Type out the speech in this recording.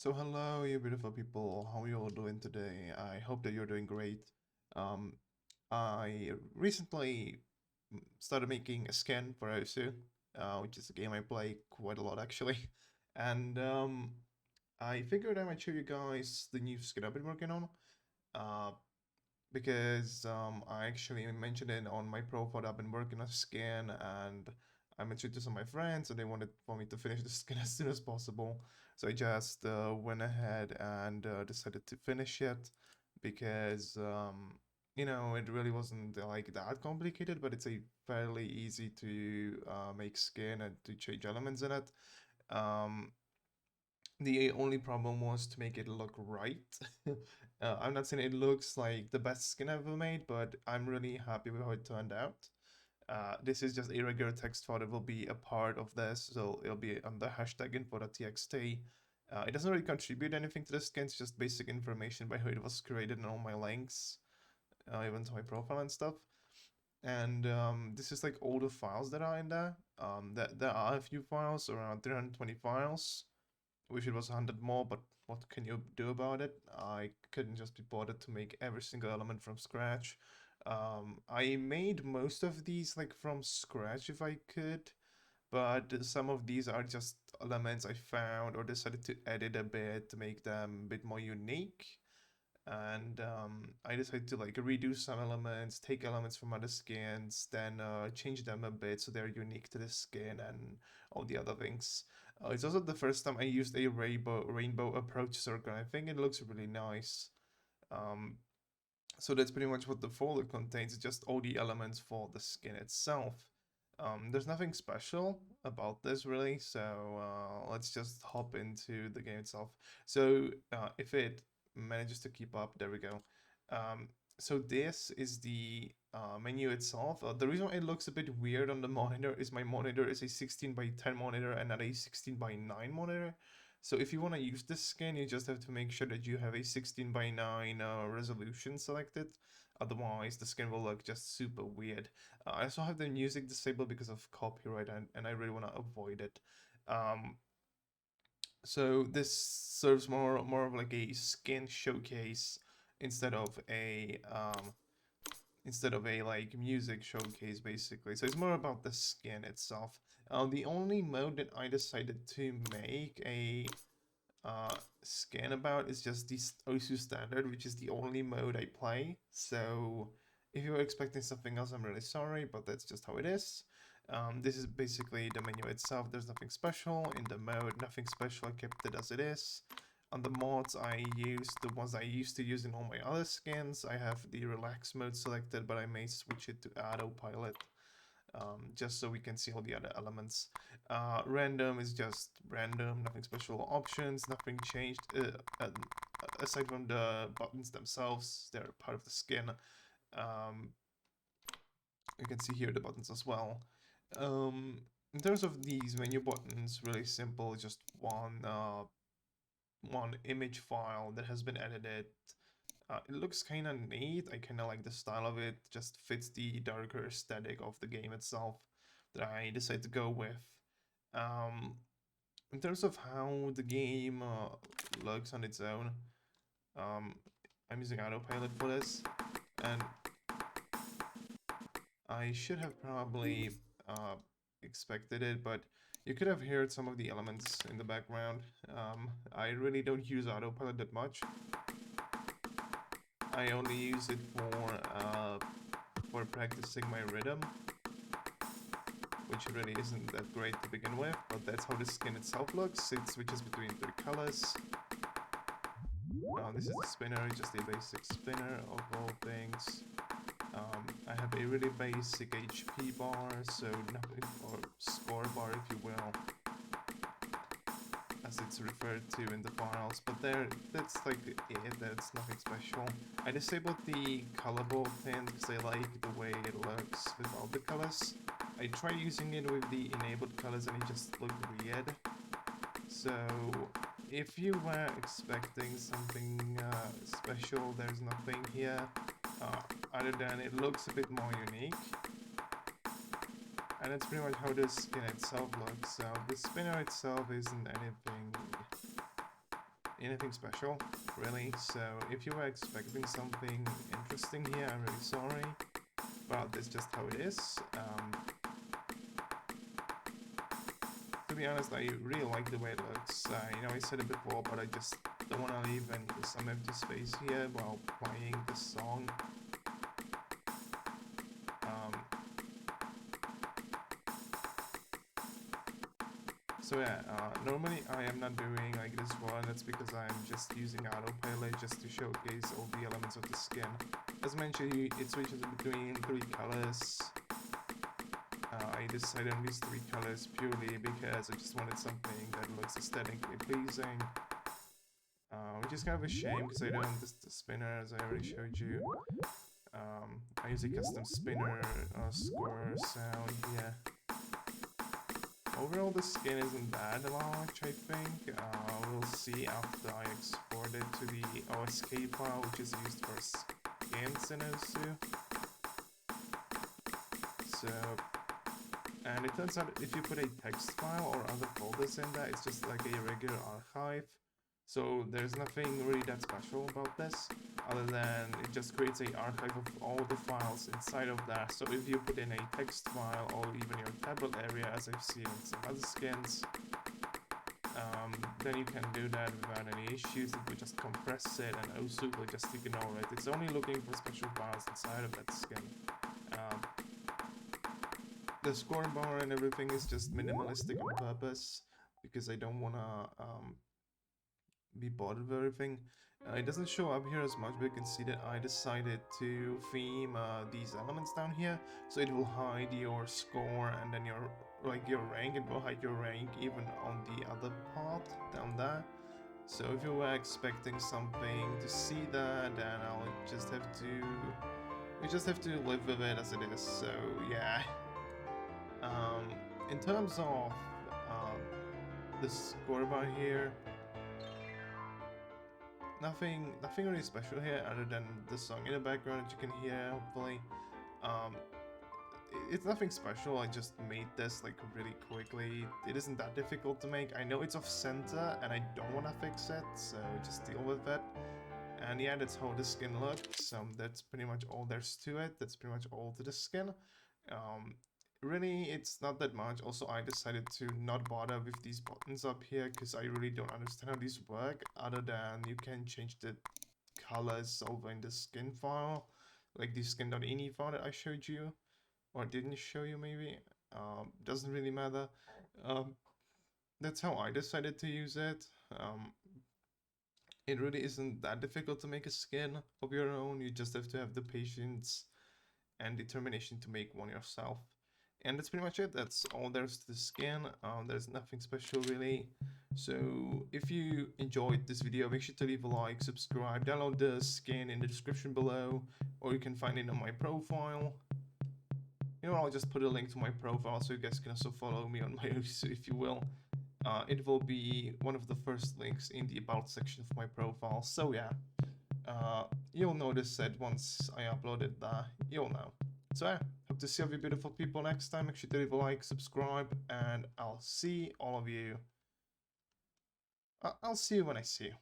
So hello, you beautiful people. How are you all doing today? I hope that you're doing great. Um, I recently started making a skin for Osu, which is a game I play quite a lot actually. And I figured I might show you guys the new skin I've been working on. Uh, because I actually mentioned it on my profile that I've been working on a skin, and I mentioned it to some of my friends and they wanted for me to finish the skin as soon as possible. So I just went ahead and decided to finish it because it really wasn't like that complicated, but it's a fairly easy to make skin and to change elements in it. Um, the only problem was to make it look right. I'm not saying it looks like the best skin I've ever made, but I'm really happy with how it turned out. This is just a regular text file that will be a part of this, so it'll be on the hashtag info.txt. It doesn't really contribute anything to the skin, it's just basic information by how it was created and all my links, even to my profile and stuff. And this is like all the files that are in there. There are a few files, around 320 files. Wish it was 100 more, but what can you do about it? I couldn't just be bothered to make every single element from scratch. I made most of these like from scratch if I could, but some of these are just elements I found or decided to edit a bit to make them a bit more unique. And I decided to like redo some elements, take elements from other skins, then change them a bit so they're unique to the skin and all the other things. It's also the first time I used a rainbow approach circle. I think it looks really nice. Um, so that's pretty much what the folder contains, just all the elements for the skin itself. There's nothing special about this really, so let's just hop into the game itself. So if it manages to keep up, there we go. Um, so this is the menu itself. The reason it looks a bit weird on the monitor is my monitor is a 16 by 10 monitor and not a 16 by 9 monitor. So if you want to use this skin, you just have to make sure that you have a 16 by 9 resolution selected. Otherwise, the skin will look just super weird. I also have the music disabled because of copyright, and I really want to avoid it. Um, so this serves more of like a skin showcase instead of a like music showcase basically. So it's more about the skin itself. The only mode that I decided to make a scan about is just the Osu standard, which is the only mode I play. So if you were expecting something else, I'm really sorry, but that's just how it is. This is basically the menu itself. There's nothing special in the mode, nothing special. I kept it as it is. On the mods I used, the ones I used to use in all my other skins, I have the relax mode selected, but I may switch it to autopilot just so we can see all the other elements. Random is just random, nothing special. Options, nothing changed aside from the buttons themselves. They're part of the skin. You can see here the buttons as well. In terms of these menu buttons, really simple, just one image file that has been edited. It looks kind of neat. I kind of like the style of it. Just fits the darker aesthetic of the game itself that I decided to go with. Um, in terms of how the game looks on its own, um, I'm using autopilot for this, and I should have probably expected it, but you could have heard some of the elements in the background. I really don't use autopilot that much. I only use it for practicing my rhythm, which really isn't that great to begin with, but that's how the skin itself looks. It switches between three colors. This is a spinner, just a basic spinner of all things. I have a really basic HP bar, so nothing, or score bar if you will, as it's referred to in the files, but that's like it, that's nothing special. I disabled the color ball pin because I like the way it looks without the colors. I tried using it with the enabled colors and it just looked weird. So if you were expecting something special, there's nothing here other than it looks a bit more unique. And that's pretty much how the skin itself looks. The spinner itself isn't anything anything special, really. So if you were expecting something interesting here, I'm really sorry, but that's just how it is. To be honest, I really like the way it looks. You know, I said it before, but I just don't want to leave some empty space here while playing the song. So yeah, normally I am not doing like this one. That's because I'm just using autopilot just to showcase all the elements of the skin. As mentioned, it switches between 3 colors. I decided on these 3 colors purely because I just wanted something that looks aesthetically pleasing. Which is kind of a shame because I don't have the spinner, as I already showed you. I use a custom spinner score sound here. Overall, the skin isn't that large, I think. We'll see after I export it to the OSK file, which is used for skins in OSU. So, and it turns out if you put a text file or other folders in there, it's just like a regular archive. So there's nothing really that special about this, other than it just creates an archive of all the files inside of that. So if you put in a text file or even your tablet area, as I've seen in some other skins, then you can do that without any issues. It will just compress it and OSU will just ignore it. It's only looking for special files inside of that skin. The scoreboard and everything is just minimalistic on purpose because I don't want to be bothered with everything. It doesn't show up here as much, but you can see that I decided to theme these elements down here, so it will hide your score and then your rank. It will hide your rank even on the other part down there. So if you were expecting something to see that, then we just have to live with it as it is. So yeah. In terms of the scoreboard here, nothing really special here other than the song in the background that you can hear, hopefully. It's nothing special. I just made this like really quickly. It isn't that difficult to make. I know it's off center and I don't want to fix it, so just deal with it. And yeah, that's how the skin looks. That's pretty much all there's to it. That's pretty much all to the skin. Really, it's not that much. Also, I decided to not bother with these buttons up here because I really don't understand how these work, other than you can change the colors over in the skin file, like the skin.ini file that I showed you, or didn't show you maybe. Doesn't really matter. That's how I decided to use it. It really isn't that difficult to make a skin of your own. You just have to have the patience and determination to make one yourself. And that's pretty much it. That's all there's to the skin. There's nothing special really. So if you enjoyed this video, make sure to leave a like, subscribe, download the skin in the description below, or you can find it on my profile. You know, I'll just put a link to my profile so you guys can also follow me on my OSU if you will. It will be one of the first links in the about section of my profile. So yeah, you'll notice that once I upload it, you'll know. So yeah, hope to see all of you beautiful people next time. Make sure to leave a like, subscribe, and I'll see all of you. I'll see you when I see you.